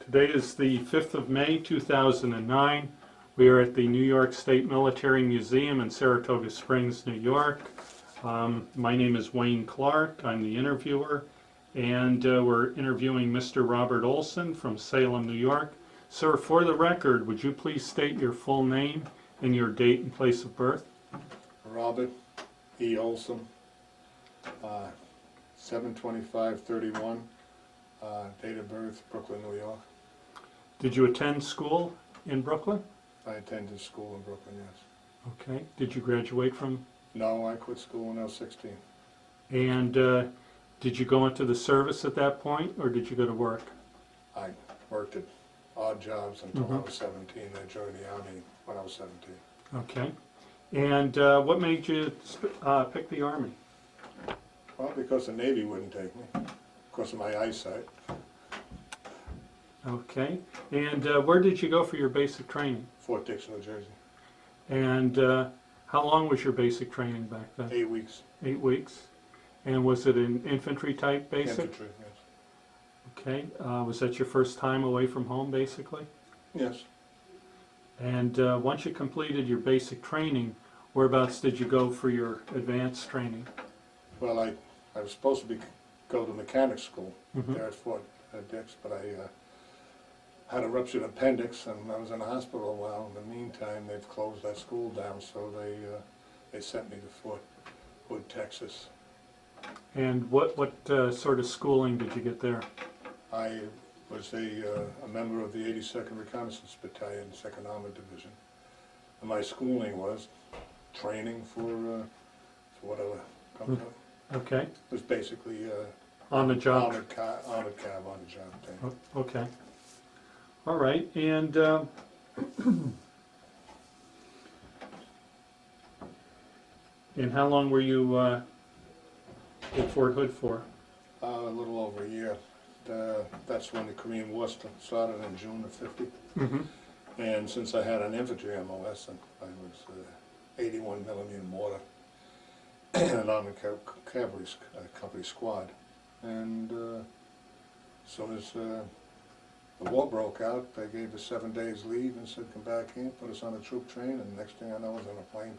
Today is the 5th of May, 2009. We are at the New York State Military Museum in Saratoga Springs, New York. My name is Wayne Clark. I'm the interviewer, and we're interviewing Mr. Robert Olsen from Salem, New York. Sir, for the record, would you please state your full name and your date and place of birth? Robert E. Olsen, 7/25/31, date of birth, Brooklyn, New York. Did you attend school in Brooklyn? I attended school in Brooklyn, yes. Okay. Did you graduate from? No, I quit school when I was 16. And did you go into the service at that point, or did you go to work? I worked at odd jobs until I was 17. I joined the Army when I was 17. Okay. And what made you pick the Army? Well, because the Navy wouldn't take me, because of my eyesight. Okay. And where did you go for your basic training? Fort Dix, New Jersey. And how long was your basic training back then? 8 weeks. 8 weeks. And was it an infantry type basic? Infantry, yes. Okay. Was that your first time away from home, basically? Yes. And once you completed your basic training, whereabouts did you go for your advanced training? Well, I was supposed to go to mechanic school Mm-hmm. there at Fort Dix, but I had a ruptured appendix and I was in the hospital a while. In the meantime, they've closed that school down, so they sent me to Fort Hood, Texas. And what sort of schooling did you get there? I was a member of the 82nd Reconnaissance Battalion, 2nd Armored Division. And my schooling was training for whatever comes up. Okay. It was basically On the job. armored cab on the job thing. Okay. All right. And and how long were you at Fort Hood for? A little over a year. That's when the Korean War started in June of '50. Mm-hmm. And since I had an infantry MOS, and I was 81 millimeter mortar and an armored cavalry company squad. And as soon as the war broke out, they gave us 7 days leave and said, come back in, put us on a troop train, and the next thing I know I was on a plane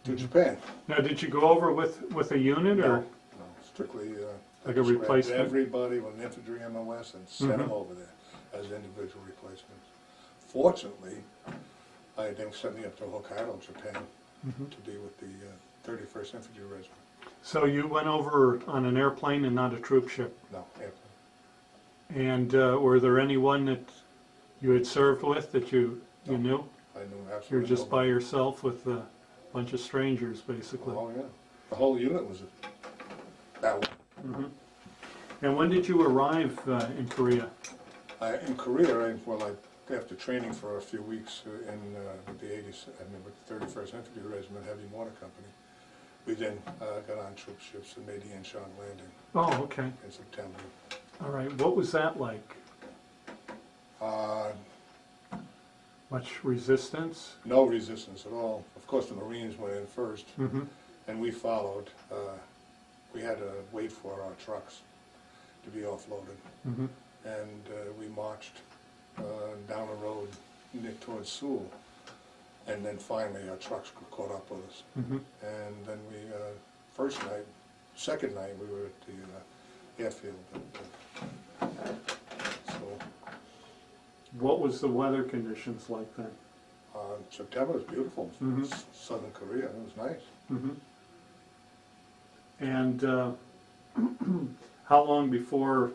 to Japan. Now, did you go over with a unit, or? No, strictly Like a replacement? everybody with an infantry MOS and sent them over there as individual replacements. Fortunately, they sent me up to Hokkaido, Japan, to be with the 31st Infantry Regiment. So you went over on an airplane and not a troop ship? No, airplane. And were there anyone that you had served with that you knew? I knew absolutely. You were just by nobody. yourself with a bunch of strangers, basically. Oh yeah, the whole unit was that way. Mm-hmm. And when did you arrive in Korea? In Korea, after training for a few weeks with the 31st Infantry Regiment Heavy Mortar Company, we then got on troop ships and made the Inchon landing Oh, okay. in September. All right. What was that like? Much resistance? No resistance at all. Of course, the Marines went in first, Mm-hmm. and we followed. We had to wait for our trucks to be offloaded, Mm-hmm. and we marched down the road towards Seoul, and then finally our trucks caught up with us. Mm-hmm. And then second night we were at the airfield. So What was the weather conditions like then? September was beautiful. Mhm. Southern Korea, it was nice. Mm-hmm. And how long before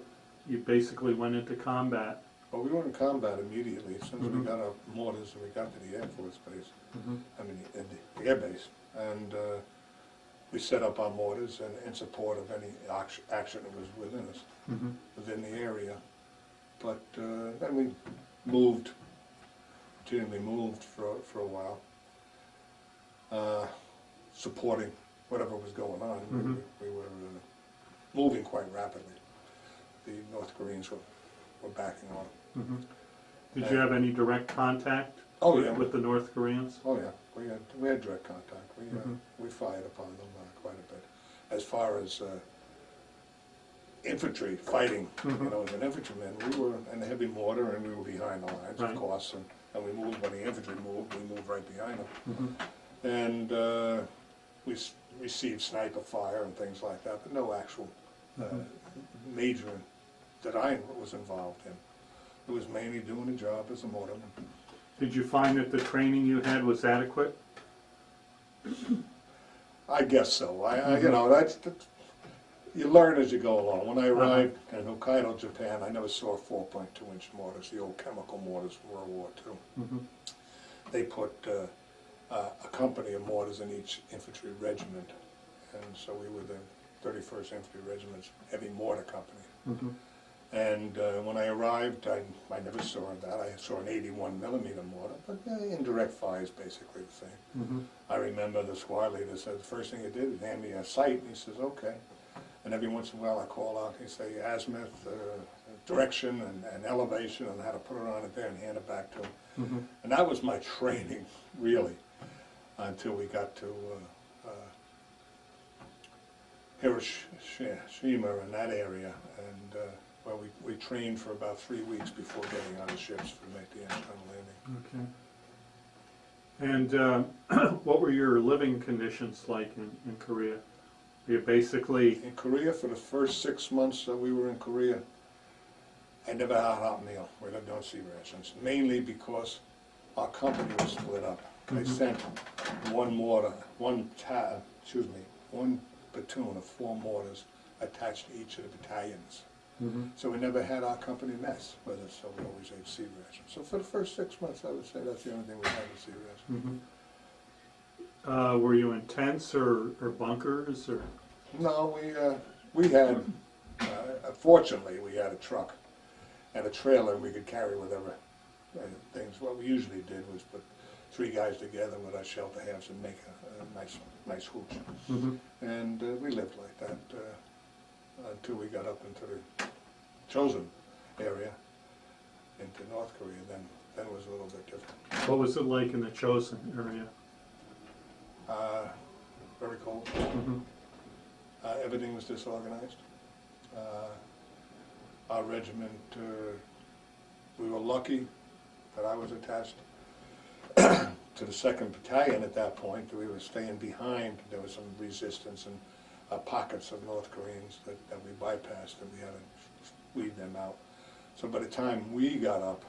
you basically went into combat? Well, we were in combat immediately as soon as Mhm. we got our mortars and we got to the Air Force Base. Mm-hmm. I mean, the air base, and we set up our mortars in support of any action that was within us, Mm-hmm. within the area. But then we continually moved for a while, supporting whatever was going on. Mhm. We were moving quite rapidly. The North Koreans were backing on. Mm-hmm. Did you have any direct contact Oh yeah. with the North Koreans? Oh yeah, we had direct contact. We Mhm. we fired upon them quite a bit. As far as infantry fighting, you know, as an infantryman. We were in the heavy mortar and we were behind the lines, Right. of course, and we moved, when the infantry moved, we moved right behind them. And we received sniper fire and things like that, but no actual major that I was involved in. It was mainly doing a job as a mortarman. Did you find that the training you had was adequate? I guess so. You know, that's you learn as you go along. When I arrived in Hokkaido, Japan, I never saw 4.2-inch mortars, the old chemical mortars from World War II. They put a company of mortars in each infantry regiment, and so we were the 31st Infantry Regiment's heavy mortar company. And when I arrived, I never saw that. I saw an 81 millimeter mortar, but indirect fire is basically the same. I remember the squad leader said the first thing he did was hand me a sight, and he says, okay. And every once in a while I call out, he say azimuth, direction, and elevation, and how to put it on it there and hand it back to him. And that was my training, really, until we got to Hiroshima and that area, and well, we trained for about 3 weeks before getting on the ships to make the Inchon landing. Okay. And what were your living conditions like in Korea? You basically... In Korea, for the first 6 months that we were in Korea, I never had a hot meal. We lived on sea rations, mainly because our company was split up. They sent one platoon of 4 mortars attached to each of the battalions. So we never had our company mess with us, so we always ate sea rations. So for the first 6 months, I would say that's the only thing we had was sea rations. Were you in tents or bunkers? Or? No, we had, fortunately, we had a truck and a trailer we could carry whatever things. What we usually did was put 3 guys together with our shelter halves and make a nice hooch. And we lived like that until we got up into the Chosin area, into North Korea. Then it was a little bit different. What was it like in the Chosin area? Very cold. Everything was disorganized. Our regiment, we were lucky that I was attached to the 2nd Battalion at that point. We were staying behind. There was some resistance and pockets of North Koreans that we bypassed, and we had to weed them out. So by the time we got up,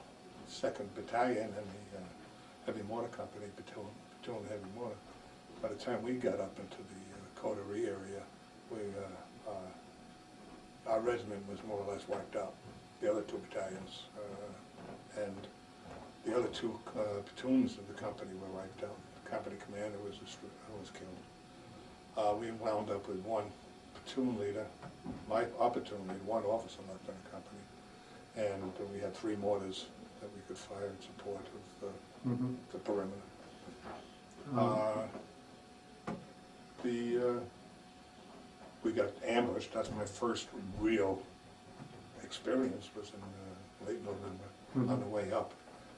2nd Battalion and the Heavy Mortar Company, platoon Heavy Mortar, by the time we got up into the coterie area, our regiment was more or less wiped out. The other 2 battalions and the other 2 platoons of the company were wiped out. The company commander was killed. We wound up with 1 platoon leader, our platoon leader, 1 officer left in the company, and we had 3 mortars that we could fire in support of the perimeter. We got ambushed. That's my first real experience, was in late November on the way up.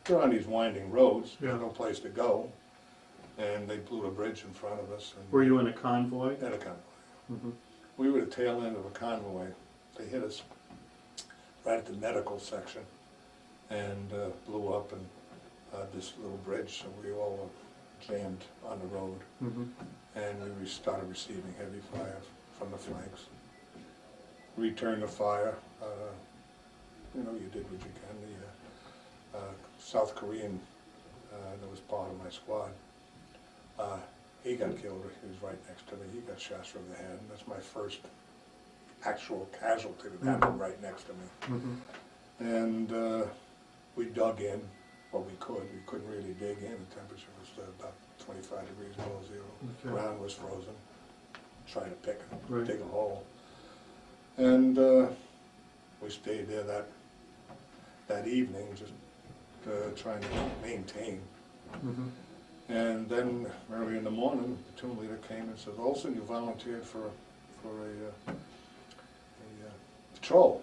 We're on these winding roads, there's no place to go, and they blew a bridge in front of us. And were you in a convoy? in a convoy. We were the tail end of a convoy. They hit us right at the medical section and blew up and this little bridge, so we all were jammed on the road. And we started receiving heavy fire from the flanks. Returned the fire. You know, you did what you can. The South Korean that was part of my squad, he got killed. He was right next to me. He got shot through the head. And that's my first actual casualty that happened right next to me. And we dug in what we could. We couldn't really dig in. The temperature was about 25 degrees below zero. Ground was frozen. Trying to dig a hole. And we stayed there that evening, just trying to maintain. And then early in the morning, the platoon leader came and said, "Olsen, you volunteered for a patrol."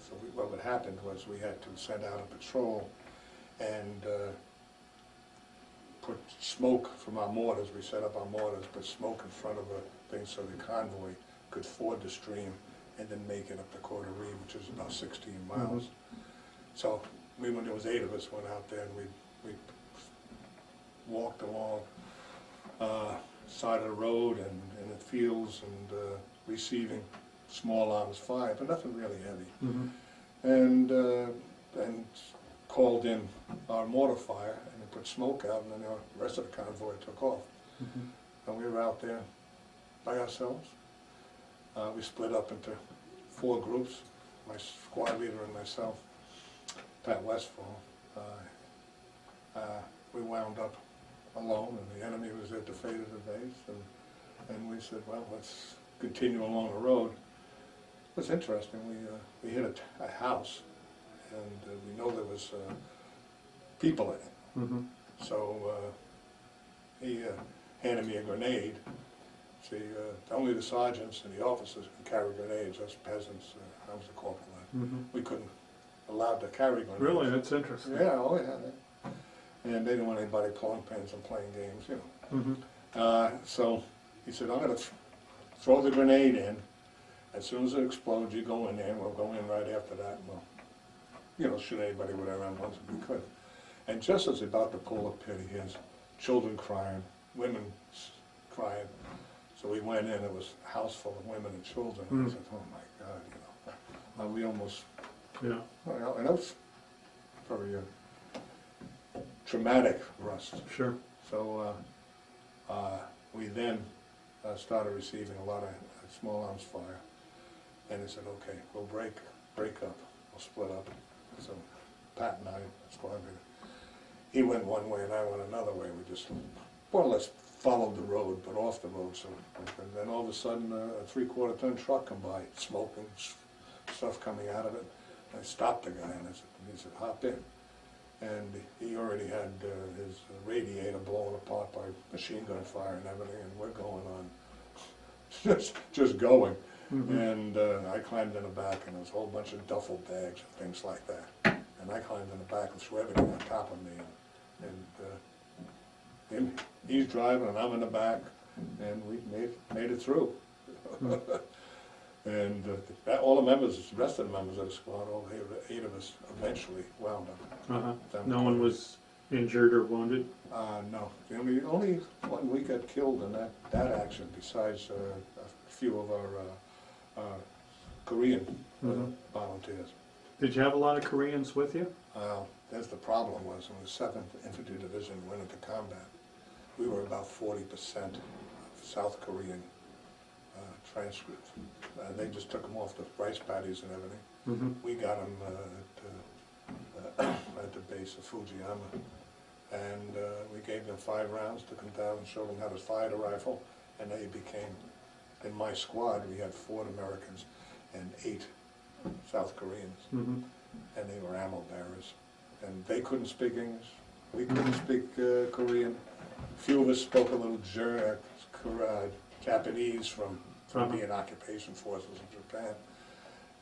So what would happen was we had to send out a patrol and put smoke from our mortars. We set up our mortars, put smoke in front of a thing so the convoy could ford the stream and then make it up to Coeur d'Alene, which is about 16 miles. So when there was 8 of us, went out there and we walked along side of the road and in the fields and receiving small arms fire, but nothing really heavy. And called in our mortar fire and it put smoke out, and then the rest of the convoy took off. And we were out there by ourselves. We split up into 4 groups, my squad leader and myself, Pat Westfall. We wound up alone, and the enemy was at the fate of the base, and we said, well, let's continue along the road. What's interesting, we hit a house, and we know there was people in it. So he handed me a grenade. See, only the sergeants and the officers can carry grenades. Us peasants, I was the corporal then. We couldn't allowed to carry grenades. Really, that's interesting. Yeah, oh yeah. And they didn't want anybody pulling pins and playing games, you know. So he said, I'm going to throw the grenade in. As soon as it explodes, you go in there, and we'll go in right after that, and we'll, you know, shoot anybody with our own guns if we could. And just as he's about to pull the pin, he hears children crying, women crying. So we went in, it was a house full of women and children, and I said, oh my God, you know. We almost, Yeah. well, and that was very traumatic for us. Sure. So we then started receiving a lot of small arms fire, and they said, okay, we'll break up, we'll split up. So Pat and I, squad leader, he went one way and I went another way. We just more or less followed the road, but off the road. So, and then all of a sudden, a 3/4 ton truck come by, smoking, stuff coming out of it. I stopped the guy and he said, hop in. And he already had his radiator blown apart by machine gun fire and everything, and we're going on, just going. And I climbed in the back, and there was a whole bunch of duffel bags and things like that. And I climbed in the back and threw everything on top of me. And he's driving, and I'm in the back, and we made it through. And all the members, the rest of the members of the squad, all 8 of us, eventually wound up. No one was injured or wounded? No. The only one we got killed in that action, besides a few of our Korean volunteers. Did you have a lot of Koreans with you? That's the problem was when the 7th Infantry Division went into combat, we were about 40% of South Korean transcripts. They just took them off the rice paddies and everything. We got them at the base of Fujiyama, and we gave them 5 rounds, took them down and showed them how to fire the rifle, and they became, in my squad, we had 4 Americans and 8 South Koreans, and they were ammo bearers. And they couldn't speak English, we couldn't speak Korean. A few of us spoke a little Japanese from being occupation forces in Japan,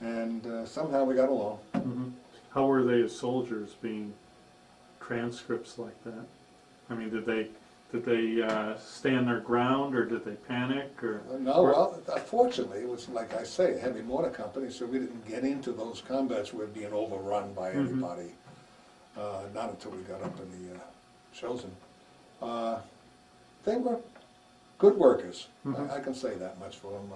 and somehow we got along. How were they as soldiers, being transcripts like that? I mean, did they stand their ground, or did they panic, or? No, well, fortunately, it was, like I say, a heavy mortar company, so we didn't get into those combats where being overrun by anybody. Not until we got up in the Chosin. They were good workers. I can say that much for them.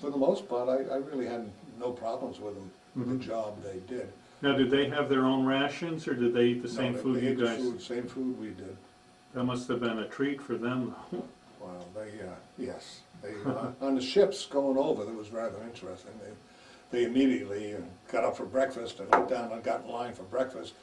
For the most part, I really had no problems with them, with the job they did. Now, did they have their own rations, or did they eat the same food they you ate guys? The same food we did. That must have been a treat for them, though. Well, yes. On the ships going over, that was rather interesting. They immediately got up for breakfast and went down and got in line for breakfast.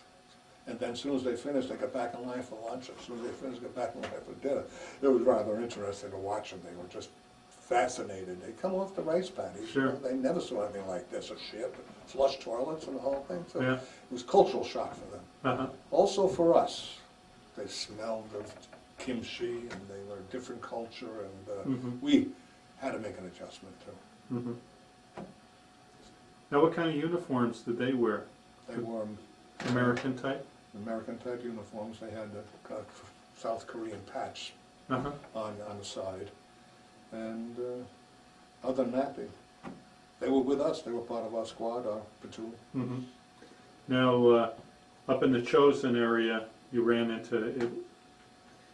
And then as soon as they finished, they got back in line for lunch. As soon as they finished, got back in line for dinner. It was rather interesting to watch them. They were just fascinated. They come off the rice paddies. Sure. They never saw anything like this, a ship, flush toilets and the whole thing. So Yeah. it was cultural shock for them. Also for us, they smelled of kimchi, and they were a different culture, and we had to make an adjustment too. Now, what kind of uniforms did they wear? They wore American type? American type uniforms. They had the South Korean patch on the side, and other than that, they were with us. They were part of our squad, our platoon. Mm-hmm. Now, up in the Chosin area, you ran into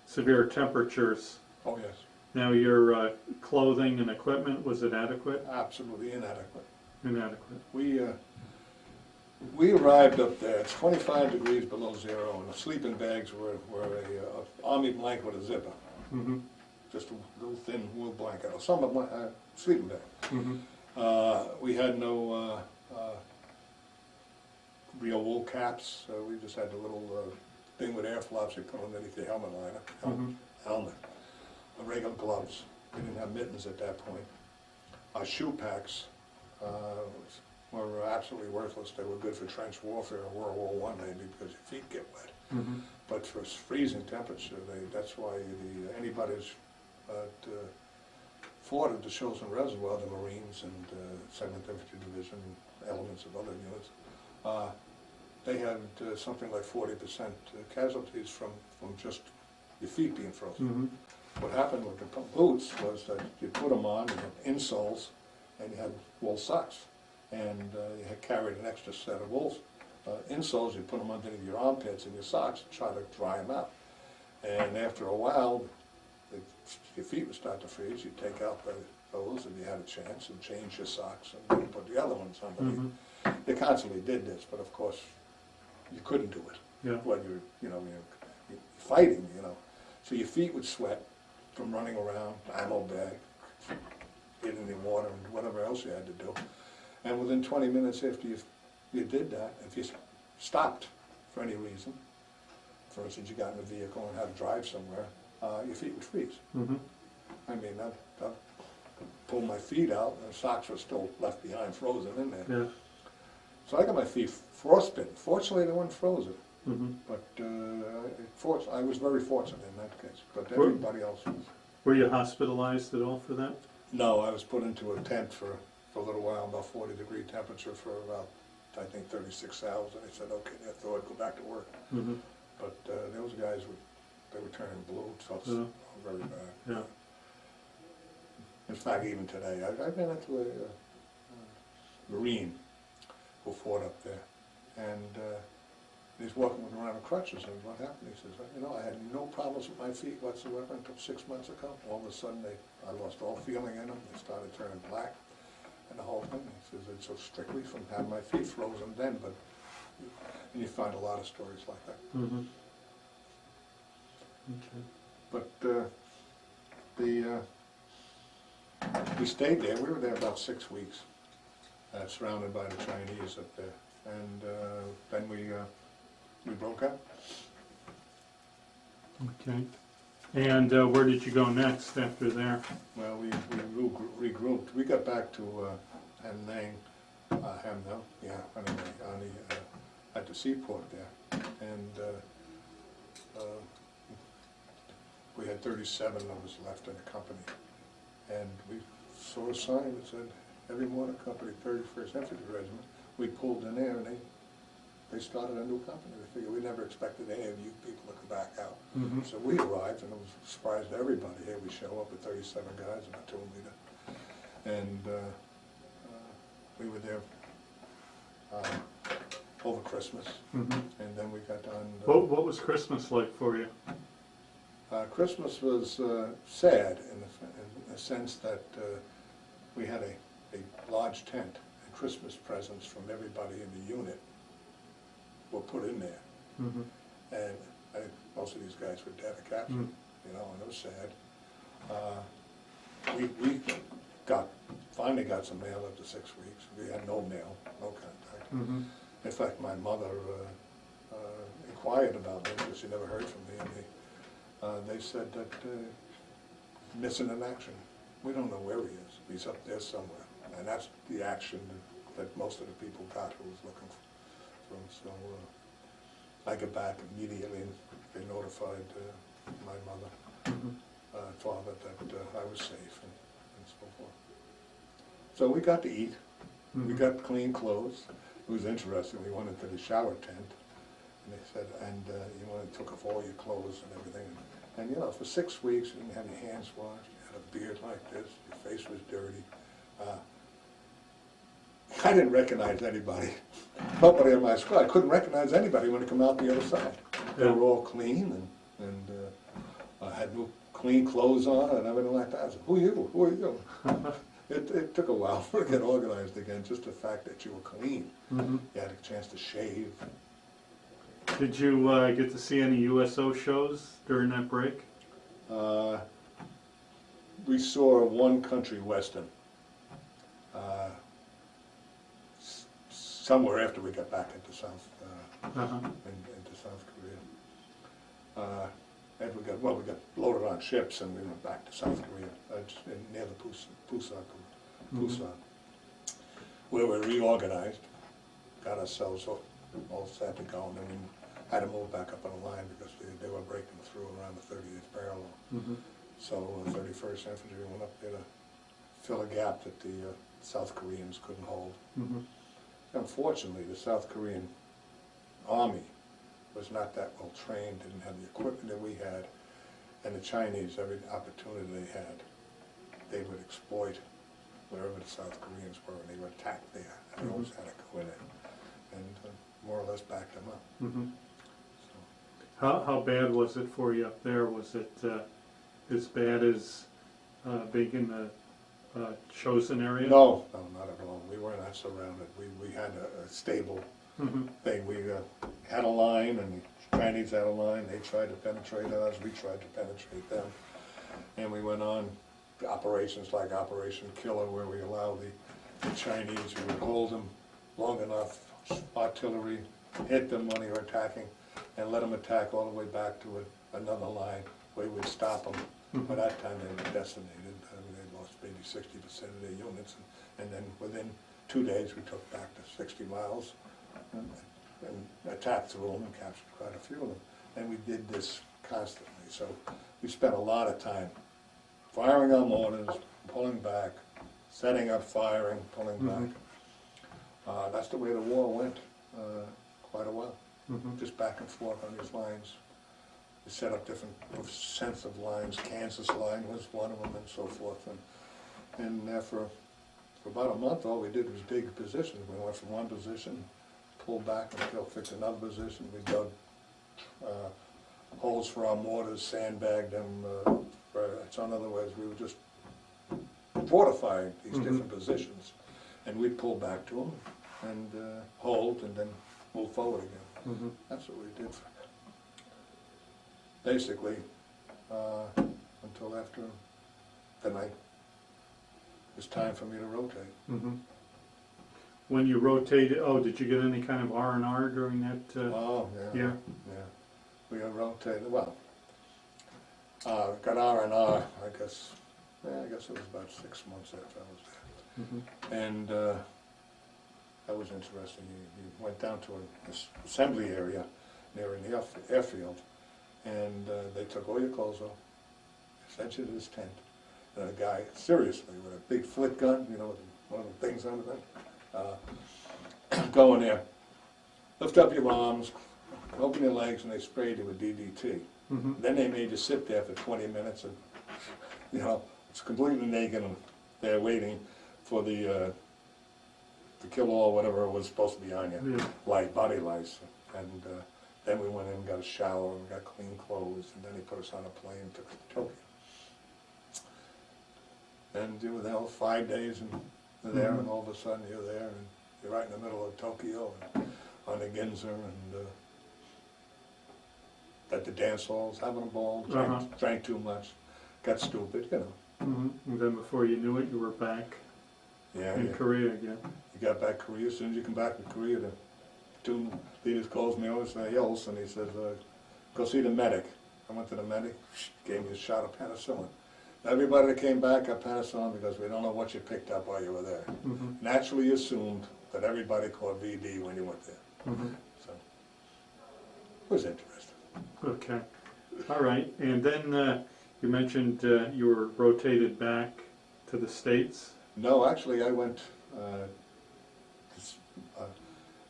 severe temperatures. Oh, yes. Now, your clothing and equipment, was it adequate? Absolutely inadequate. Inadequate. We arrived up there, it's 25 degrees below zero, and the sleeping bags were a army blanket with a zipper. Mm-hmm. Just a little thin wool blanket, or some of my sleeping bag. Mm-hmm. We had no real wool caps, so we just had the little thing with air flops you put underneath the helmet liner, helmet. Regular gloves. We didn't have mittens at that point. Our shoe packs were absolutely worthless. They were good for trench warfare in World War I maybe because your feet get wet. Mm-hmm. But for freezing temperature, that's why anybody who's fought at the Chosin Reservoir, the Marines and 7th Infantry Division, elements of other units, they had something like 40% casualties from just your feet being frozen. Mm-hmm. What happened with the boots was that you put them on, you had insoles, and you had wool socks. And you had carried an extra set of wool insoles, you put them underneath your armpits and your socks and try to dry them out. And after a while, your feet would start to freeze. You'd take out those if you had a chance and change your socks and then put the other ones underneath. Mm-hmm. They constantly did this, but of course, you couldn't do it. Yeah. When you're fighting, So your feet would sweat from running around, ammo bag, getting in water and whatever else you had to do. And within 20 minutes after you did that, if you stopped for any reason, for instance, you got in a vehicle and had to drive somewhere, your feet would freeze. Mm-hmm. I mean, I pulled my feet out and the socks were still left behind, frozen in there. Yeah. So I got my feet frostbitten. Fortunately, they weren't frozen. Mm-hmm. But I was very fortunate in that case. But everybody else was. Were you hospitalized at all for that? No, I was put into a tent for a little while, about 40-degree temperature for about, I think, 36 hours. And they said, okay, I thought I'd go back to work. Mm-hmm. But those guys, they were turning blue, so it's very bad. Yeah. In fact, even today, I've been into a Marine who fought up there. And he's walking around with crutches, and what happened? He says, I had no problems with my feet whatsoever until 6 months ago. All of a sudden, I lost all feeling in them. They started turning black, and the whole thing. He says, it's so strictly from having my feet frozen then, but and you find a lot of stories like that. Mm-hmm. Okay. But we stayed there. We were there about 6 weeks, surrounded by the Chinese up there, and then we broke up. Okay. And where did you go next after there? Well, we regrouped. We got back to Hamnang, at the seaport there, and we had 37 of us left in the company, and we saw a sign that said, "Heavy Mortar Company, 31st Infantry Regiment." We pulled in there, and they started a new company. We figured we never expected any of you people to come back out. Mm-hmm. So we arrived, and it was a surprise to everybody. Here we show up with 37 guys and a 2-liter, and we were there over Christmas, Mm-hmm. and then we got on. What was Christmas like for you? Christmas was sad in the sense that we had a large tent, and Christmas presents from everybody in the unit were put in there. Mm-hmm. And I think most of these guys were dead or captured, and it was sad. We finally got some mail after 6 weeks. We had no mail, no contact. Mm-hmm. In fact, my mother inquired about me because she never heard from me, and they said that missing in action. We don't know where he is. He's up there somewhere, and that's the action that most of the people got who was looking for him. So I got back immediately, and they notified my mother, father, that I was safe, and so forth. So we got to eat. We got clean clothes. It was interesting. We went into the shower tent, and they said, and you went and took off all your clothes and everything. And for 6 weeks, you didn't have your hands washed. You had a beard like this. Your face was dirty. I didn't recognize anybody. Nobody in my squad. I couldn't recognize anybody when they come out the other side. They were all clean and had new clean clothes on and everything like that. I said, who are you? Who are you? It took a while for it to get organized again, just the fact that you were clean. Mm-hmm. You had a chance to shave. Did you get to see any USO shows during that break? We saw one country western somewhere after we got back into South into South Korea. And we got loaded on ships and we went back to South Korea near the Pusan, where we reorganized, got ourselves all set to go, and then we had to move back up on the line because they were breaking through around the 30th parallel. Mm-hmm. So 31st Infantry went up there to fill a gap that the South Koreans couldn't hold. Mm-hmm. Unfortunately, the South Korean army was not that well trained, didn't have the equipment that we had, and the Chinese, every opportunity they had, they would exploit wherever the South Koreans were, and they would attack there, and they always had to go in it, and more or less back them up. Mm-hmm. So. How bad was it for you up there? Was it as bad as being in the Chosin area? No, not at all. We were not surrounded. We had a stable thing. We had a line, and the Chinese had a line. They tried to penetrate us. We tried to penetrate them. And we went on operations like Operation Killer, where we allowed the Chinese, we would hold them long enough, artillery, hit them when they were attacking, and let them attack all the way back to another line where we would stop them. By that time they were decimated. They lost maybe 60% of their units, and then within 2 days we took back to 60 miles and attacked through them and captured quite a few of them. And we did this constantly, so we spent a lot of time firing on mortars, pulling back, setting up firing, pulling back. That's the way the war went quite a while, just back and forth on these lines. We set up different sets of lines. Kansas line was one of them, and so forth. And for about a month, all we did was dig positions. We went from one position, pulled back until fixed another position. We dug holes for our mortars, sandbagged them. So in other words, we were just fortifying these different positions, and we'd pull back to them and hold, and then move forward again. That's what we did. Basically, until after the night, it was time for me to rotate. When you rotated, did you get any kind of R&R during that? Oh, yeah. Yeah. We rotated, well, got R&R, I guess it was about 6 months after I was there. And that was interesting. You went down to an assembly area near an airfield, and they took all your clothes off, sent you to this tent, and a guy, seriously, with a big flit gun, you know, with one of the things under there, go in there, lift up your arms, open your legs, and they sprayed you with DDT. Then they made you sit there for 20 minutes, and, you know, it's completely naked, and they're waiting for the kill all whatever was supposed to be on you, body lice, and then we went in and got a shower, and we got clean clothes, and then he put us on a plane and took us to Tokyo. And you were there 5 days, and you're there, and all of a sudden you're there, and you're right in the middle of Tokyo, and on the Ginza, and at the dance halls, having a ball, drank too much, got stupid, you know. And then before you knew it, you were back in Korea again. You got back to Korea. As soon as you come back to Korea, the two leaders calls me over and say, hey, Olsen, he says, go see the medic. I went to the medic, gave me a shot of penicillin. Everybody that came back got penicillin because we don't know what you picked up while you were there. Naturally assumed that everybody caught VD when you went there. So it was interesting. Okay. All right. And then you mentioned you were rotated back to the States. No, actually I went,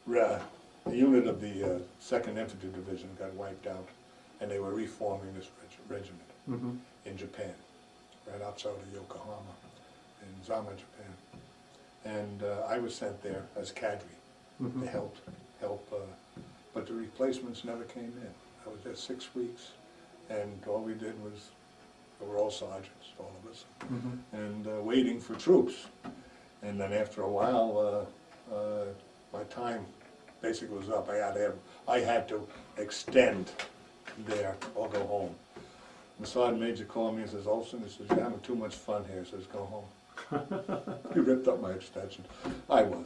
the unit of the 2nd Infantry Division got wiped out, and they were reforming this regiment in Japan, right outside of Yokohama, in Zama, Japan. And I was sent there as cadre to help, but the replacements never came in. I was there 6 weeks, and all we did was, we were all sergeants, all of us, and waiting for troops. And then after a while, my time basically was up. I had to extend there or go home. The sergeant major called me and says, "Olsen," he says, "you're having too much fun here," he says, "go home." He ripped up my extension. I got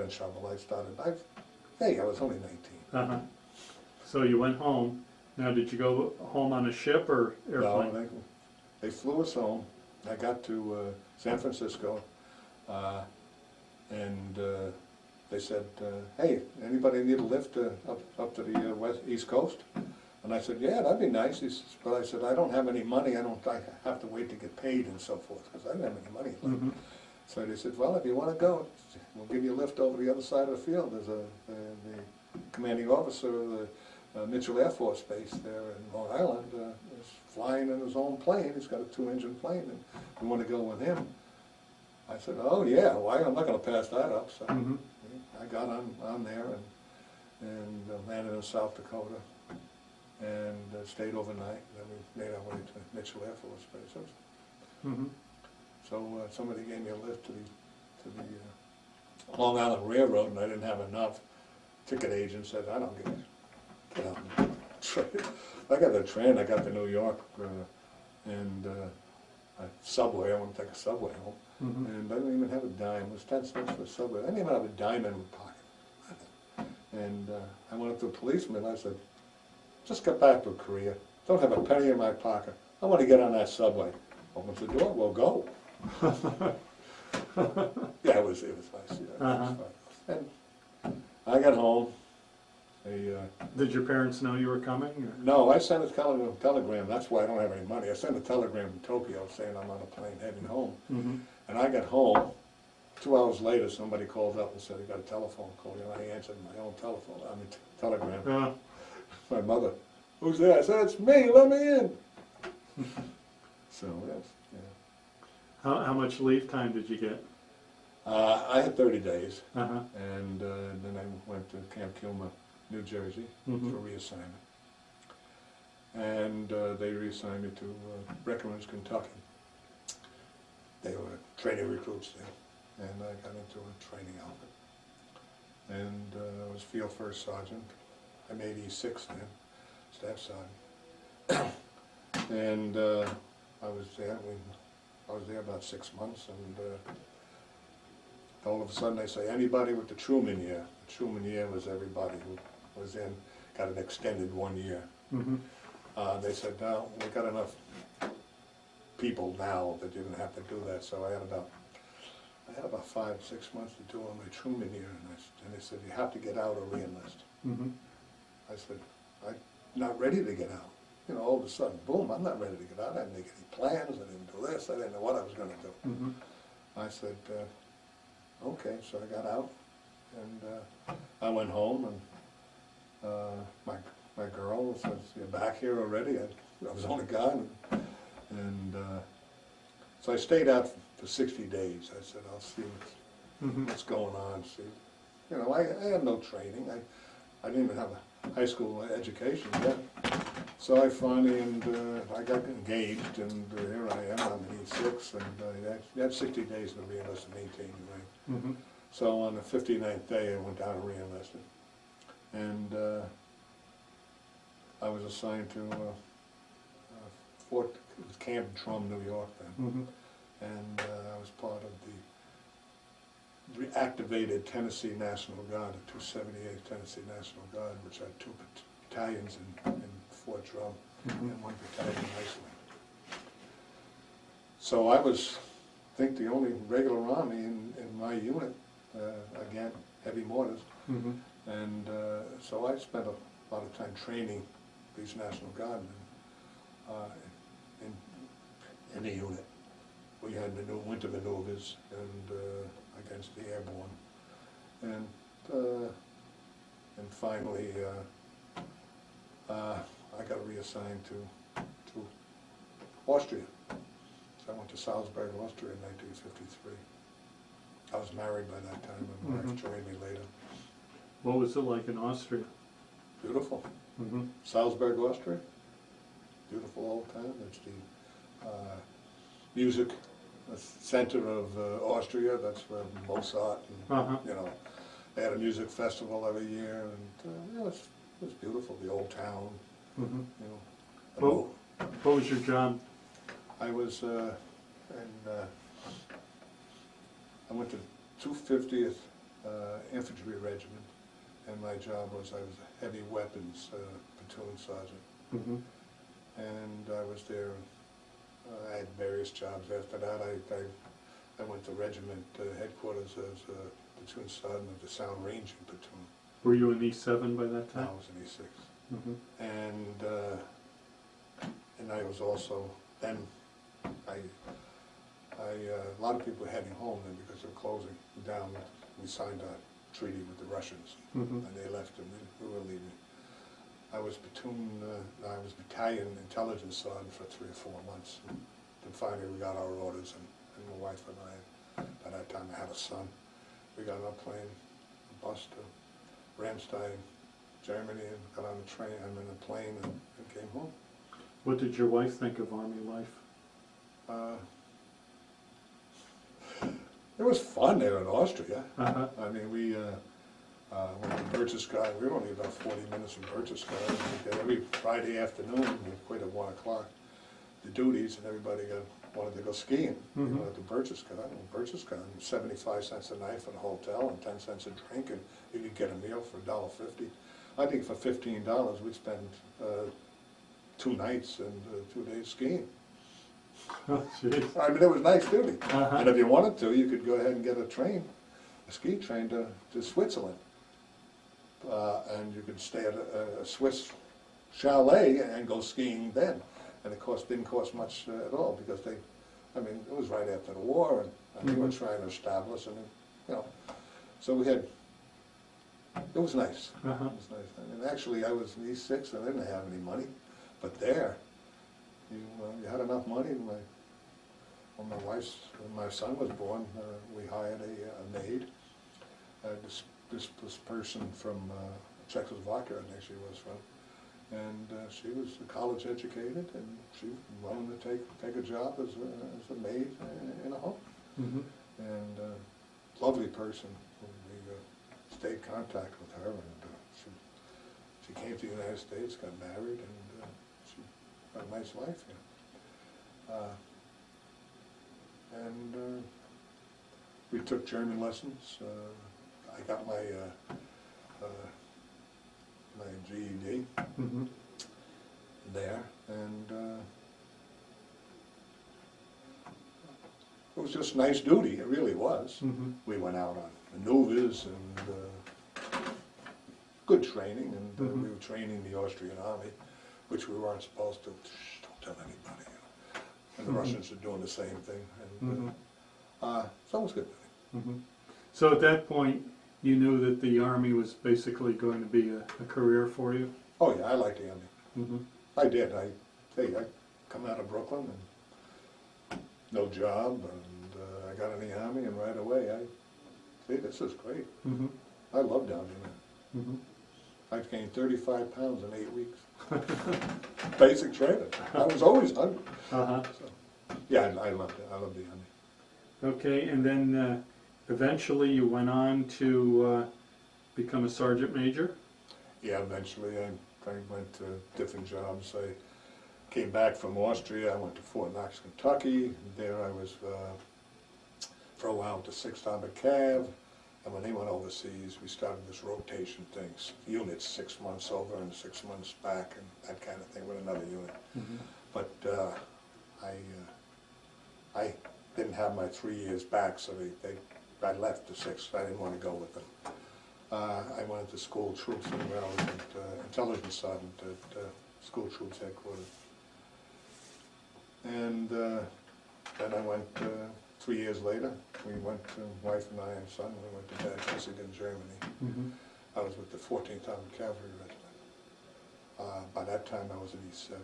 in trouble. Hey, I was only 19. So you went home. Now, did you go home on a ship or airplane? No, they flew us home. I got to San Francisco, and they said, "Hey, anybody need a lift up to the East Coast?" And I said, "Yeah, that'd be nice." He says, but I said, "I don't have any money. I have to wait to get paid and so forth, because I didn't have any money." So they said, "Well, if you want to go, we'll give you a lift over the other side of the field. There's the commanding officer of the Mitchell Air Force Base there in Long Island is flying in his own plane. He's got a 2-engine plane, and we want to go with him." I said, "Oh yeah, why? I'm not going to pass that up." So I got on there and landed in South Dakota and stayed overnight. Then we made our way to Mitchell Air Force Base. So somebody gave me a lift to the Long Island Railroad, and I didn't have enough. Ticket agent said, "I don't get out on the train." I got the train. I got to New York, and a subway. I want to take a subway home, and I didn't even have a dime. It was 10 cents for a subway. I didn't even have a dime in my pocket. And I went up to a policeman. I said, "Just got back to Korea. Don't have a penny in my pocket. I want to get on that subway." Opens the door. "Well, go." Yeah, it was nice. Yeah, it was fun. And I got home. Did your parents know you were coming? Or? No, I sent a telegram. That's why I don't have any money. I sent a telegram to Tokyo saying I'm on a plane heading home. And I got home. 2 hours later, somebody called up and said he got a telephone call. And I answered my own telegram. My mother, "Who's there?" I said, "It's me. Let me in." So yes, yeah. How much leave time did you get? I had 30 days, Uh-huh. and then I went to Camp Kilmer, New Jersey, for reassignment. And they reassigned me to Reconnaissance, Kentucky. They were training recruits there, and I got into a training outfit. And I was Field First Sergeant. I'm 86 then, Staff Sergeant. And I was there about 6 months, and all of a sudden they say, "Anybody with the Truman year." The Truman year was everybody who was in, got an extended 1 year. They said, "No, we've got enough people now that you're going to have to do that." So I had about 5 or 6 months to do on my Truman year, and they said, "You have to get out or re-enlist." I said, "I'm not ready to get out." You know, all of a sudden, boom, I'm not ready to get out. I didn't make any plans. I didn't do this. I didn't know what I was going to do. I said, okay, so I got out, and I went home, and my girl says, "You're back here already?" I was only gone, and so I stayed out for 60 days. I said, "I'll see what's going on." See, you know, I had no training. I didn't even have a high school education yet. So I finally, I got engaged, and here I am, I'm 86, and I had 60 days to re-enlist in 18, right? So on the 59th day, I went down and re-enlisted. And I was assigned to Fort Camp Drum, New York then. And I was part of the reactivated Tennessee National Guard, the 278th Tennessee National Guard, which had 2 battalions in Fort Drum and 1 battalion in Iceland. So I was, I think, the only regular Army in my unit, again, heavy mortars. And so I spent a lot of time training these National Guardmen in the unit. We had winter maneuvers and against the airborne, and finally I got reassigned to Austria. So I went to Salzburg, Austria in 1953. I was married by that time, and my wife joined me later. What was it like in Austria? Beautiful. Mm-hmm. Salzburg, Austria. Beautiful old town. It's the music center of Austria. That's where Mozart and, you know, they had a music festival every year, and it was beautiful. The old town, you know. What was your job? I was I went to 250th Infantry Regiment, and my job was I was a heavy weapons platoon sergeant. And I was there. I had various jobs after that. I went to regiment headquarters as a platoon sergeant of the Sound Ranging Platoon. Were you in E7 by that time? I was in E6. And I was also, then a lot of people were heading home then because they're closing down. We signed a treaty with the Russians, and they left, and we were leaving. I was battalion intelligence sergeant for 3 or 4 months. And then finally we got our orders, and my wife and I, by that time I had a son. We got on a plane, a bus to Ramstein, Germany, and got on a train, I'm in a plane, and came home. What did your wife think of Army life? It was fun there in Austria. I mean, we went to Berchtesgaden. We were only about 40 minutes from Berchtesgaden. Every Friday afternoon, we quit at 1 o'clock, the duties, and everybody wanted to go skiing. We went to Berchtesgaden, 75 cents a night for the hotel and 10 cents a drink, and you could get a meal for $1.50. I think for $15, we'd spend 2 nights and 2 days skiing. Oh, geez. I mean, it was nice duty. And if you wanted to, you could go ahead and get a ski train to Switzerland. And you could stay at a Swiss chalet and go skiing then. And it didn't cost much at all because it was right after the war, and they were trying to establish, and you know, so it was nice. It was nice. And actually, I was in E6 and I didn't have any money, but there, you had enough money. When my son was born, we hired a maid. This person from Czechoslovakia, I think she was from, and she was college educated, and she was willing to take a job as a maid in a home. And lovely person. We stayed contact with her, and she came to the United States, got married, and she had a nice life here. And we took German lessons. I got my GED there, and it was just nice duty. It really was. We went out on maneuvers and good training, and we were training the Austrian army, which we weren't supposed to. Shh, don't tell anybody. You know. And the Russians are doing the same thing, and so it was good. So at that point, you knew that the Army was basically going to be a career for you? Oh yeah, I liked the Army. I did. I come out of Brooklyn and no job, and I got in the Army, and right away this is great. I loved down here. I gained 35 pounds in 8 weeks. Basic training. I was always hungry. So, yeah, I loved it. I loved the Army. Okay, and then eventually you went on to become a sergeant major? Yeah, eventually I went to different jobs. I came back from Austria. I went to Fort Knox, Kentucky. There I was for a while with the 6th Armored Cav. And when they went overseas, we started this rotation thing. Units 6 months over and 6 months back, and that kind of thing with another unit. But I didn't have my 3 years back, so I left the 6th. I didn't want to go with them. I went into school troops as well, and intelligence sergeant at school troops headquarters. And then I went 3 years later. We went to, wife and I and son, we went to Bad Germany. I was with the 14th Armored Cavalry Regiment. By that time I was in E7.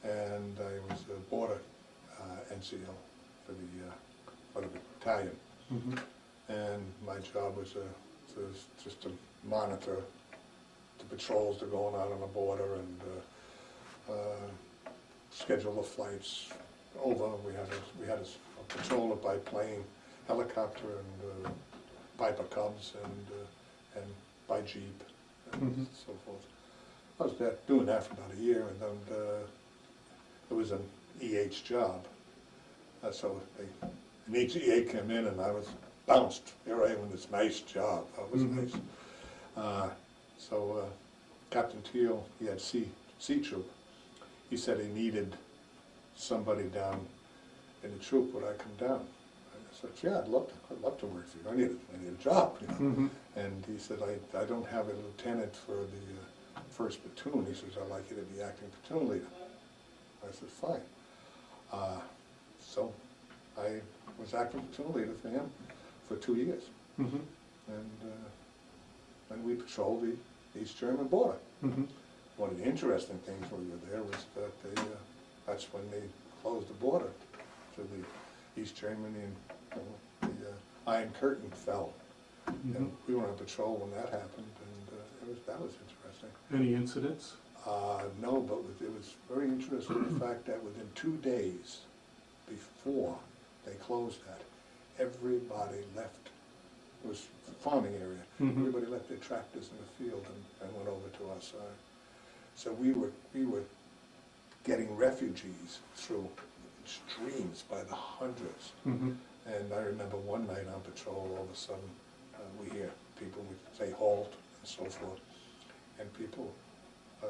And I was a border NCO for the battalion. Mhm. And my job was just to monitor the patrols that are going out on the border and schedule the flights over. We had a patroller by plane, helicopter, and Piper Cubs, and by jeep, and so forth. I was doing that for about a year, and then it was an EH job. So an EA came in, and I was bounced. Here I am in this nice job. That was nice. So Captain Teal, he had C troop. He said he needed somebody down in the troop. Would I come down? I said, yeah, I'd love to work for you. I need a job, you know. And he said, I don't have a lieutenant for the first platoon. He says, I'd like you to be acting platoon leader. I said, fine. So I was acting platoon leader for him for 2 years. And we patrolled the East German border. One of the interesting things when we were there was that that's when they closed the border to the East Germany, and the Iron Curtain fell. And we were on patrol when that happened, and that was interesting. Any incidents? No, but it was very interesting the fact that within 2 days before they closed that, everybody left. It was a farming area. Everybody left their tractors in the field and went over to our side. So we were getting refugees through streams by the hundreds. And I remember one night on patrol, all of a sudden we hear people would say halt and so forth, and people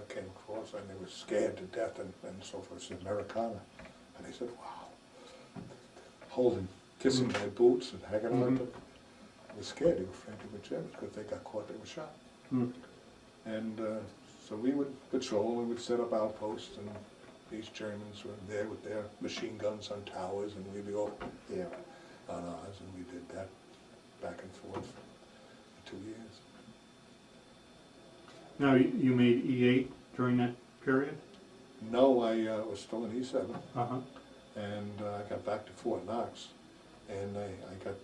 came across and they were scared to death and so forth. It's Americana, and they said, "Wow," kissing my boots and hanging on. They were scared. They were afraid they were Germans because they got caught. They were shot. And so we would patrol. We would set up outposts, and these Germans were there with their machine guns on towers, and we'd be over there on ours, and we did that back and forth for 2 years. Now, you made E8 during that period? No, I was still in E7, Uh-huh. and I got back to Fort Knox, and I got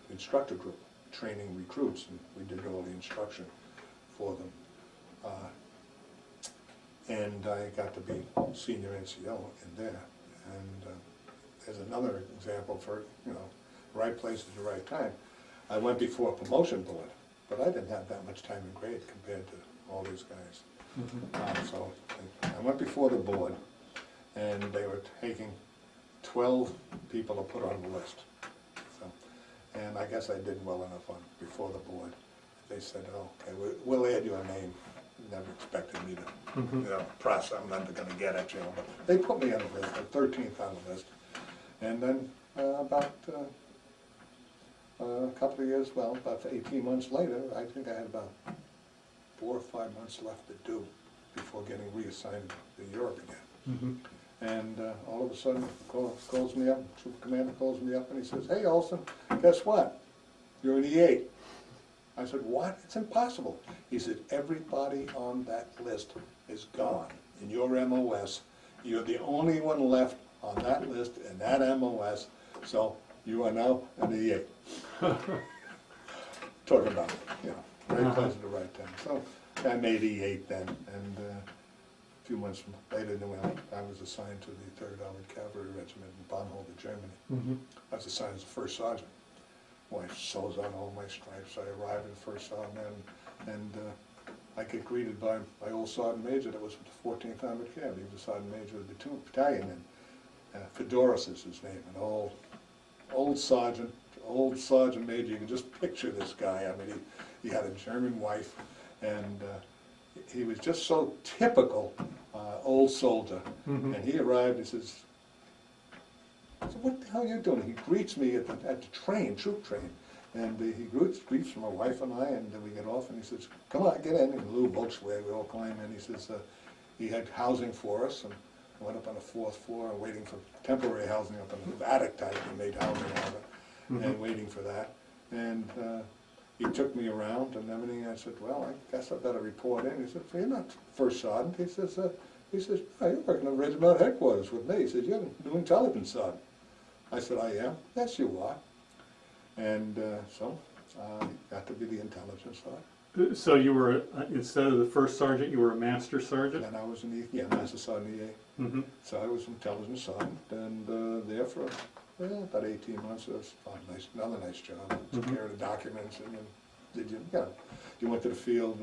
instructor group, training recruits, and we did all the instruction for them. And I got to be senior NCO in there. And there's another example for, right place at the right time. I went before a promotion board, but I didn't have that much time in grade compared to all these guys. So I went before the board, and they were taking 12 people to put on the list. And I guess I did well enough before the board. They said, okay, we'll add your name. Never expected me to, press. I'm never going to get it, but they put me on the list, the 13th on the list. And then about a couple of years, about 18 months later, I think I had about 4 or 5 months left to do before getting reassigned to Europe again. And all of a sudden, calls me up, Troop Commander calls me up, and he says, "Hey, Olsen, guess what? You're in E8. I said, "What? It's impossible." He said, "Everybody on that list is gone. In your MOS, you're the only one left on that list in that MOS, so you are now in E8. Talking about, right place at the right time. So I made E8 then, and a few months later, I was assigned to the 3rd Armored Cavalry Regiment in Baumholder, Germany. I was assigned as the first sergeant. Wife sews on all my stripes. I arrived in first sergeant, and I get greeted by my old sergeant major that was with the 14th Armored Cavalry. He was a sergeant major of the 2nd Battalion, and Fedoris is his name, an old sergeant major. You can just picture this guy. I mean, he had a German wife, and he was just so typical old soldier. And he arrived, he says, "So what the hell are you doing?" He greets me at the troop train, and he greets my wife and I, and then we get off, and he says, "Come on, get in." And a little Volkswagen, we all climb in. He says he had housing for us, and I went up on the 4th floor, waiting for temporary housing up in the attic type. He made housing out of it, and waiting for that. And he took me around and everything. I said, "Well, I guess I better report in." He said, "You're not first sergeant." He says, He says, oh, you're working at Regiment headquarters with me. He said, you're the new intelligence sergeant. I said, I am. Yes, you are. And so I got to be the intelligence sergeant. So you were, instead of the first sergeant, you were a master sergeant? And I was in the, master sergeant EA. Mm-hmm. So I was intelligence sergeant, and there for about 18 months. It was another nice job. Took care of the documents, and then you went to the field,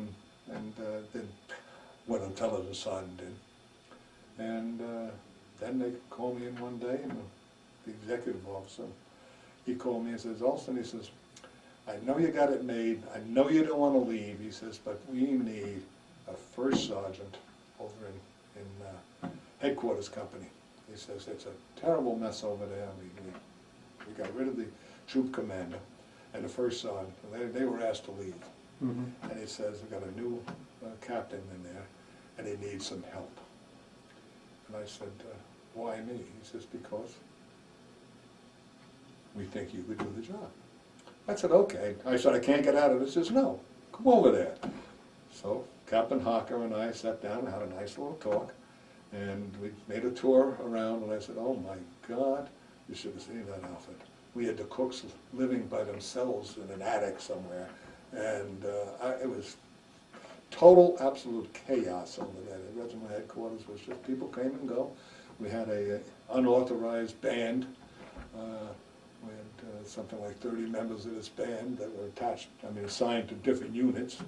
and then went intelligence sergeant in. And then they called me in one day, and the executive officer, he called me and says, Olsen, he says, I know you got it made, I know you don't want to leave, he says, but we need a first sergeant over in headquarters company. He says, it's a terrible mess over there. We got rid of the troop commander and the first sergeant, and they were asked to leave. Mm-hmm. And he says, we got a new captain in there, and he needs some help. And I said, why me? He says, because we think you could do the job. I said, okay. I said, I can't get out of it. He says, no, come over there. So Captain Harker and I sat down and had a nice little talk, and we made a tour around, and I said, oh my God, you should have seen that outfit. We had the cooks living by themselves in an attic somewhere, and it was total, absolute chaos over there. The regiment headquarters was just people came and go. We had a unauthorized band. We had something like 30 members of this band that were attached, assigned to different units.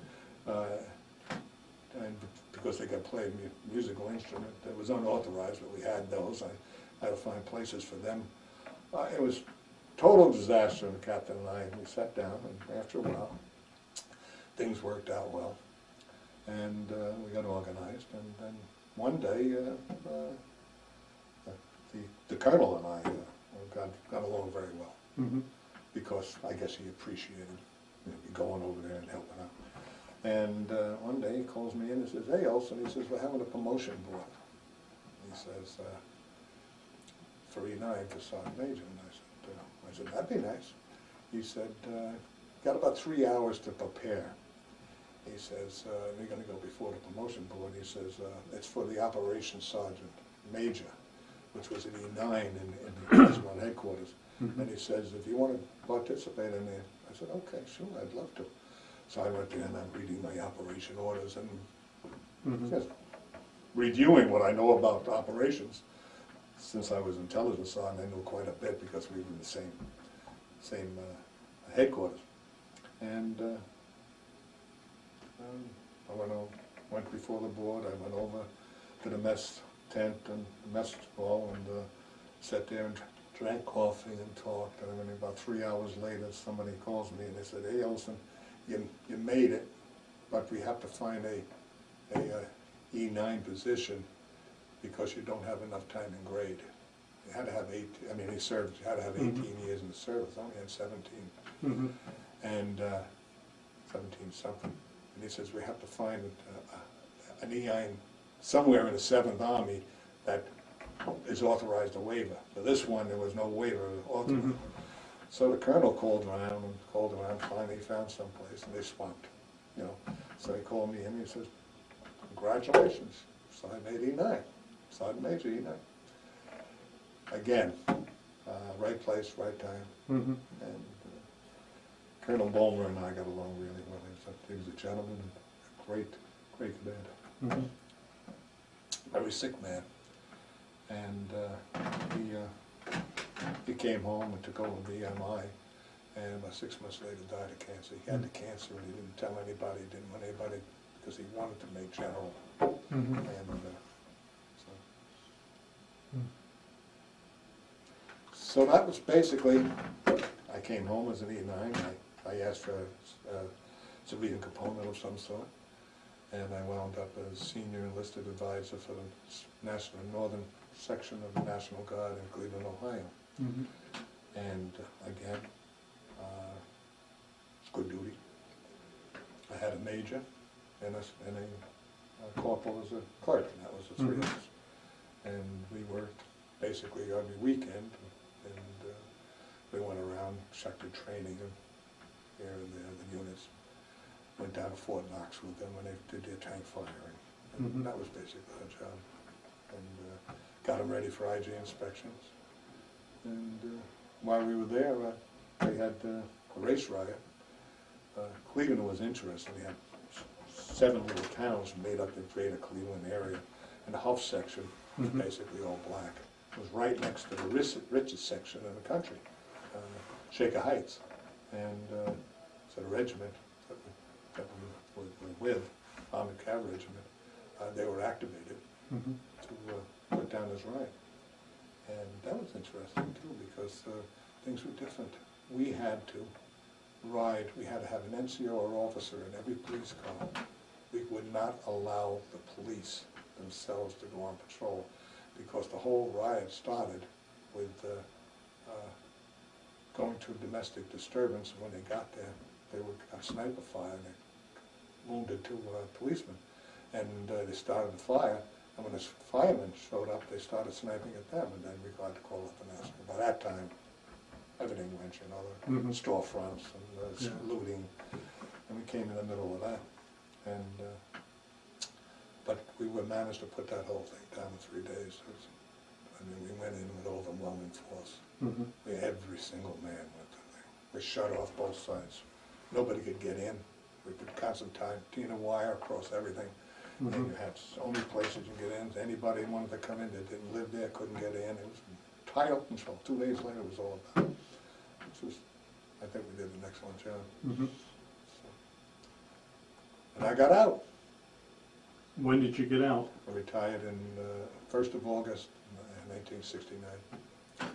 And because they got played musical instrument, that was unauthorized, but we had those. I had to find places for them. It was total disaster, and the captain and I, we sat down, and after a while, things worked out well. And we got organized, and then one day, the colonel and I got along very well. Mm-hmm. Because I guess he appreciated me going over there and helping out. And one day he calls me in and says, hey Olsen, he says, we're having a promotion board. He says, for E9 for Sergeant Major. And I said, that'd be nice. He said, got about 3 hours to prepare. He says, we're going to go before the promotion board. He says, it's for the Operations Sergeant Major, which was an E9 in the Regiment headquarters. Mm-hmm. And he says, if you want to participate in there, I said, okay, sure, I'd love to. So I went there and I'm reading my operation orders and just reviewing what I know about operations. Since I was intelligence sergeant, I knew quite a bit because we were in the same headquarters. And I went before the board. I went over to the mess tent and the mess hall and sat there and drank coffee and talked. And then about 3 hours later, somebody calls me and they said, hey Olsen, you made it, but we have to find a E9 position because you don't have enough time in grade. You had to have you had to have 18 years in the service. I only had 17. And 17 something. And he says, we have to find an E9 somewhere in the 7th Army that is authorized a waiver. For this one, there was no waiver authorized. So the colonel called around, finally found someplace, and they swamped, So he called me in and he says, congratulations, Sergeant Major E9, Sergeant Major E9. Again, right place, right time. And Colonel Bulmer and I got along really well. He was a gentleman, and a great man. Very sick man. And he came home and took over BMI, and about 6 months later died of cancer. He had the cancer and he didn't tell anybody, didn't want anybody, because he wanted to make general. And so that was basically, I came home as an E9. I asked for a civilian component of some sort, and I wound up as senior enlisted advisor for the northern section of the National Guard in Cleveland, Ohio. And again, it's good duty. I had a major and a corporal as a clerk, and that was the three of us. And we worked basically every weekend, and we went around, sector training and here and there, the units. Went down to Fort Knox with them when they did their tank firing. And that was basically our job. and got them ready for IG inspections. And while we were there, they had a race riot. Cleveland was interesting. We had 7 little towns made up the greater Cleveland area, and the Huff section was basically all black. It was right next to the richest section in the country, Shaker Heights. And so the regiment that we were with, Armored Cavalry Regiment, they were activated to put down this riot. And that was interesting too, because things were different. We had to ride, we had to have an NCO or officer in every police car. We would not allow the police themselves to go on patrol, because the whole riot started with going to domestic disturbance. When they got there, they got sniper fire and they wounded 2 policemen. And they started the fire, and when the firemen showed up, they started sniping at them, and then we got to call up the National. By that time, everything went, you know, the storefronts and looting, and we came in the middle of that. And but we managed to put that whole thing down in 3 days. I mean, we went in with overwhelming force. Every single man went in there. We shut off both sides. Nobody could get in. We put concertina wire across everything. And you had so many places you get in. Anybody wanted to come in that didn't live there couldn't get in. It was title control. 2 days later, it was all about. I think we did an excellent job. So, and I got out. When did you get out? I retired in 1st of August 1969.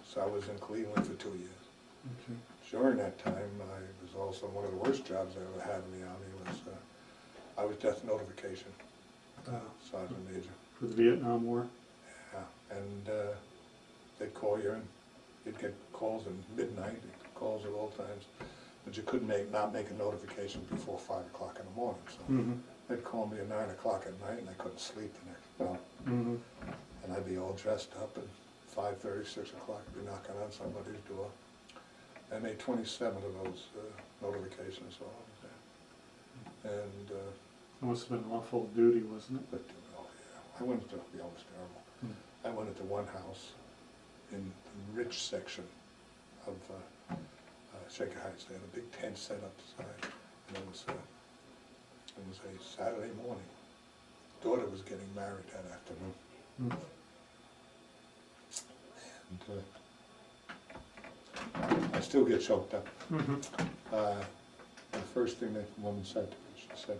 So I was in Cleveland for 2 years. Okay. During that time, I was also, one of the worst jobs I ever had in the Army was, I was death notification, Sergeant Major. For the Vietnam War? Yeah, and they'd call you in. You'd get calls at midnight, calls at all times, but you couldn't not make a notification before 5 o'clock in the morning. So they'd call me at 9 o'clock at night, and I couldn't sleep the next night. And I'd be all dressed up, and 5:30, 6 o'clock, I'd be knocking on somebody's door. I made 27 of those notifications while I was there. And It must have been an awful duty, wasn't it? but, oh yeah, I went to, it was terrible. I went into one house in the rich section of Shaker Heights. They had a big tent set up outside, and it was a Saturday morning. Daughter was getting married that afternoon. And I still get choked up. The first thing that woman said to me, she said,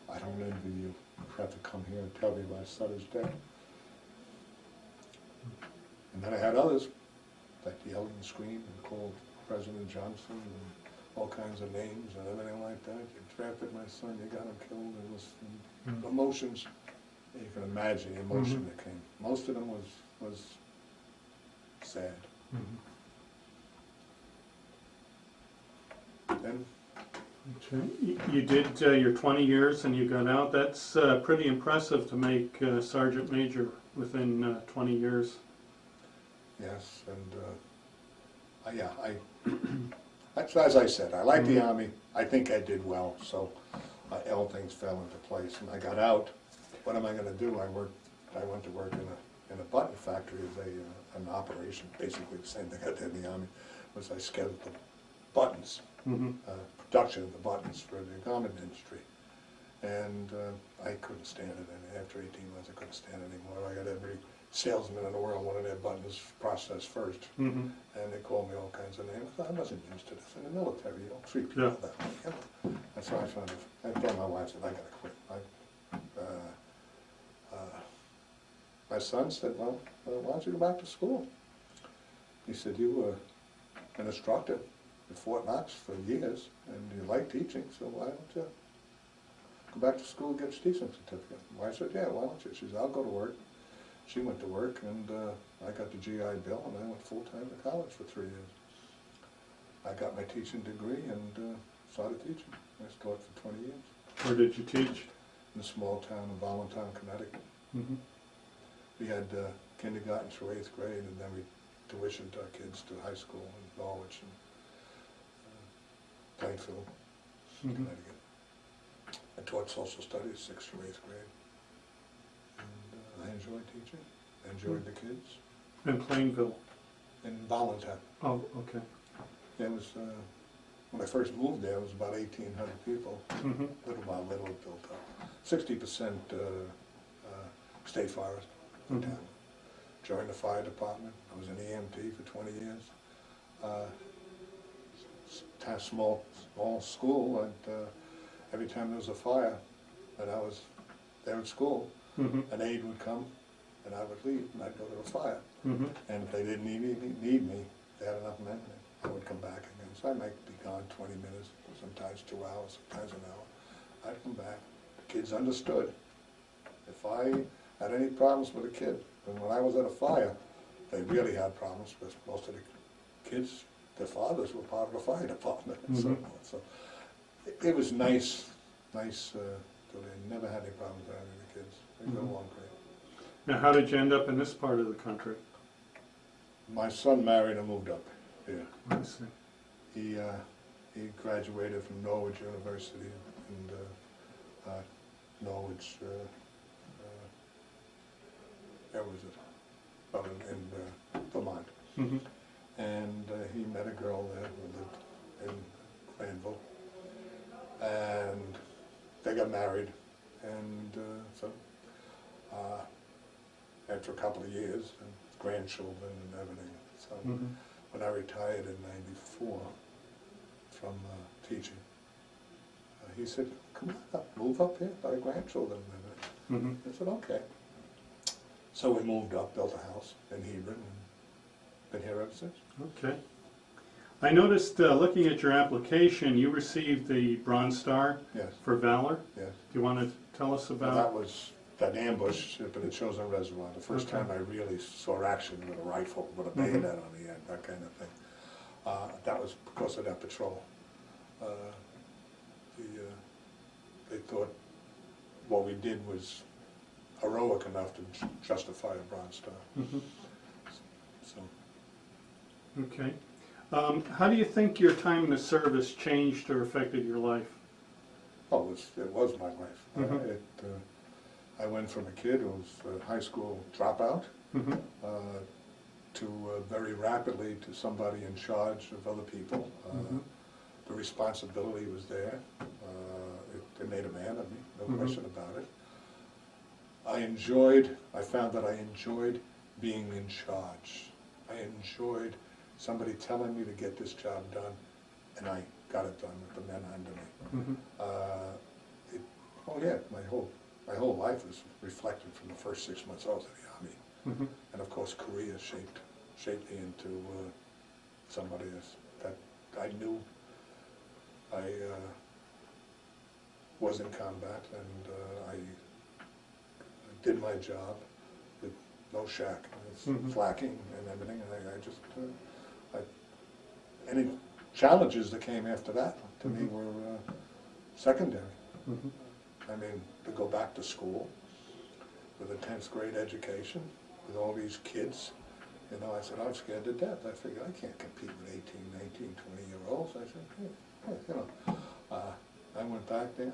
"I don't envy you. You have to come here and tell me my son is dead." And then I had others that yelled and screamed and called President Johnson and all kinds of names and everything like that. "You drafted my son, you got him killed." It was emotions. You can imagine the emotion that came. Most of them was sad. Then Okay. You did your 20 years and you got out. That's pretty impressive to make Sergeant Major within 20 years. yes, and as I said, I like the Army. I think I did well, so all things fell into place. And I got out. What am I going to do? I went to work in a button factory as an operation, basically the same thing I did in the Army. Was I scheduled the buttons, production of the buttons for the garment industry, and I couldn't stand it. And after 18 months, I couldn't stand it anymore. I got every salesman in the world wanted their buttons processed first, and they called me all kinds of names. I wasn't used to this. In the military, you don't treat people that way. And so I told my wife, I got to quit. My son said, "Well, why don't you go back to school?" He said, "You were an instructor at Fort Knox for years, and you like teaching, so why don't you go back to school and get your teaching certificate?" My wife said, "Yeah, why don't you?" She said, "I'll go to work." She went to work, and I got the GI Bill, and I went full-time to college for 3 years. I got my teaching degree and started teaching. I taught for 20 years. Where did you teach? In a small town of Allentown, Connecticut. We had kindergarten through 8th grade, and then we tuitioned our kids to high school in Norwich and Plainfield, Connecticut. I taught social studies 6th through 8th grade. And I enjoyed teaching, enjoyed the kids. In Plainville? In Volunteer. Oh, okay. It was, when I first moved there, it was about 1,800 people. Mm-hmm. Little by little it built up. 60% state forest in Mm-hmm. town. Joined the fire department. I was an EMT for 20 years. Small school, and every time there was a fire, and I was there at school, Mm-hmm. an aide would come, and I would leave, and I'd go to the fire. Mm-hmm. And if they didn't need me, they had enough men, I would come back again. So I might be gone 20 minutes, sometimes 2 hours, sometimes an hour. I'd come back. The kids understood. If I had any problems with a kid, and when I was at a fire, they really had problems, because most of the kids, their fathers were part of the fire department and so Mhm. forth. So it was nice, so they never had any problems with any of the kids. They got Mhm. along great. Now, how did you end up in this part of the country? My son married and moved up here. I see. He graduated from Norwich University and Norwich, where was it? Up in Vermont. Mm-hmm. And he met a girl there who lived in Granville. And they got married. And so after a couple of years, and grandchildren and everything. So Mm-hmm. when I retired in '94 from teaching, he said, "Come on up, move up here, got grandchildren and everything." Mm-hmm. I said, "Okay." So we moved up, built a house in Hebron, and been here ever since. Okay. I noticed, looking at your application, you received the Bronze Star Yes, for Valor. yes. Do you want to tell us Well, about? that was that ambush up in the Chosin Reservoir. The first Okay. time I really saw action with a rifle, with a bayonet on the end, that kind of thing. That was because of that patrol. They thought what we did was heroic enough to justify a Bronze Star. Mhm. So Okay. How do you think your time in the service changed or affected your life? oh, it was my life. Mhm. I went from a kid who was a high school dropout Mm-hmm. to very rapidly to somebody in charge of other people. Mhm. The responsibility was there. It made a man of me, no Mhm. question about it. I found that I enjoyed being in charge. I enjoyed somebody telling me to get this job done, and I got it done with the men under me. Mm-hmm. Oh yeah, my whole life was reflected from the first 6 months I was in the Army. Mm-hmm. And of course, Korea shaped me into somebody that I knew. I was in combat, and I did my job with no shack, Mhm. flacking and everything, and I just, any challenges that came after that, to me, Mhm. were secondary. Mm-hmm. I mean, to go back to school with a 10th grade education, with all these kids, you know, I said, I'm scared to death. I figured I can't compete with 18, 19, 20-year-olds. I said, hey, you know, I went back there,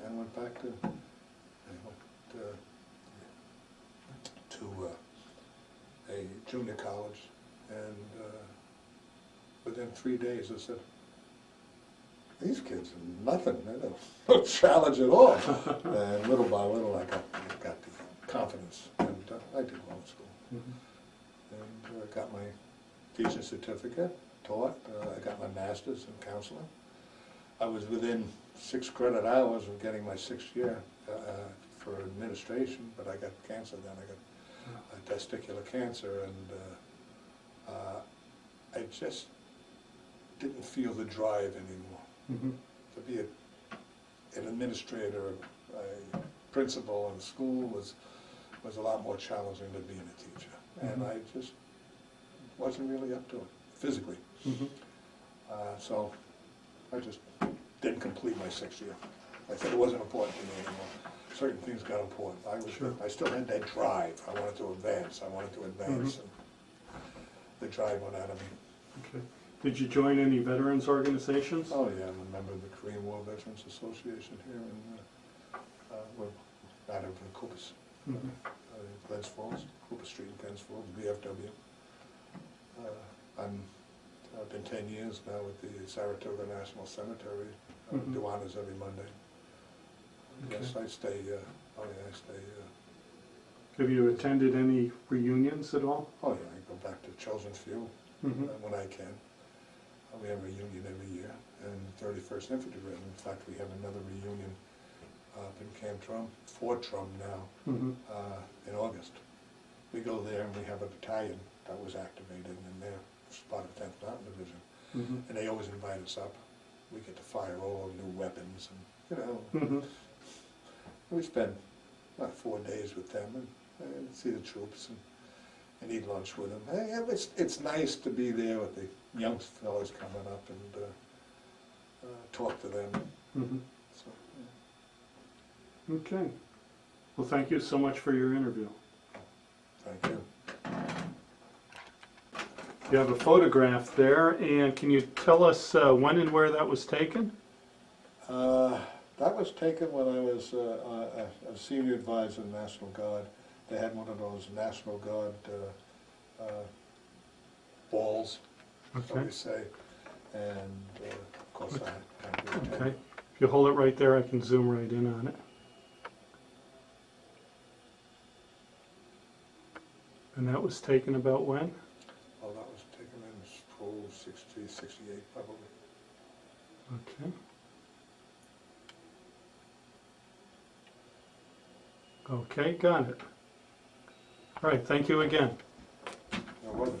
to a junior college, and within 3 days I said, these kids are nothing, they're no challenge at all. And little by little I got the confidence, and I did well in school. Mm-hmm. And got my teaching certificate, taught, I got my master's in counseling. I was within 6 credit hours of getting my 6th year for administration, but I got cancer then. I got testicular cancer, and I just didn't feel the drive anymore. Mm-hmm. To be an administrator, a principal in school was a lot more challenging than being a teacher. And Mhm. I just wasn't really up to it, physically. Mm-hmm. So I just didn't complete my 6th year. I said it wasn't important to me anymore. Certain things got important. Sure. I still had that drive. I wanted to advance. Mhm. And the drive went out of me. Okay. Did you join any veterans organizations? Oh yeah, I'm a member of the Korean War Veterans Association here, and we're out of Copus. Mhm. Glens Falls, Cooper Street in Glens Falls, VFW. I've been 10 years now with the Saratoga National Cemetery. Do honors every Monday. Okay. Yes, I stay, I stay, Have you attended any reunions at all? oh yeah, I go back to Chosin's Few when I can. We have a reunion every year, and 31st Infantry Regiment. In fact, we have another reunion up in Camp Drum, Fort Drum now, in August. We go there and we have a battalion that was activated, and they're part of 10th Mountain Division, and they always invite us up. We get to fire all new weapons, and you know, we spend about 4 days with them and see the troops and eat lunch with them. It's nice to be there with the young fellas coming up and talk to them. So, yeah. Okay. Well, thank you so much for your interview. Thank you. You have a photograph there, and can you tell us when and where that was taken? That was taken when I was a senior advisor in the National Guard. They had one of those National Guard balls, so we say, and of course I had to Okay. If you hold it right there, I can zoom right in on it. And that was taken about when? Well, that was taken in 60, 68 probably. Okay. Okay, got it. All right, thank you again. You're welcome.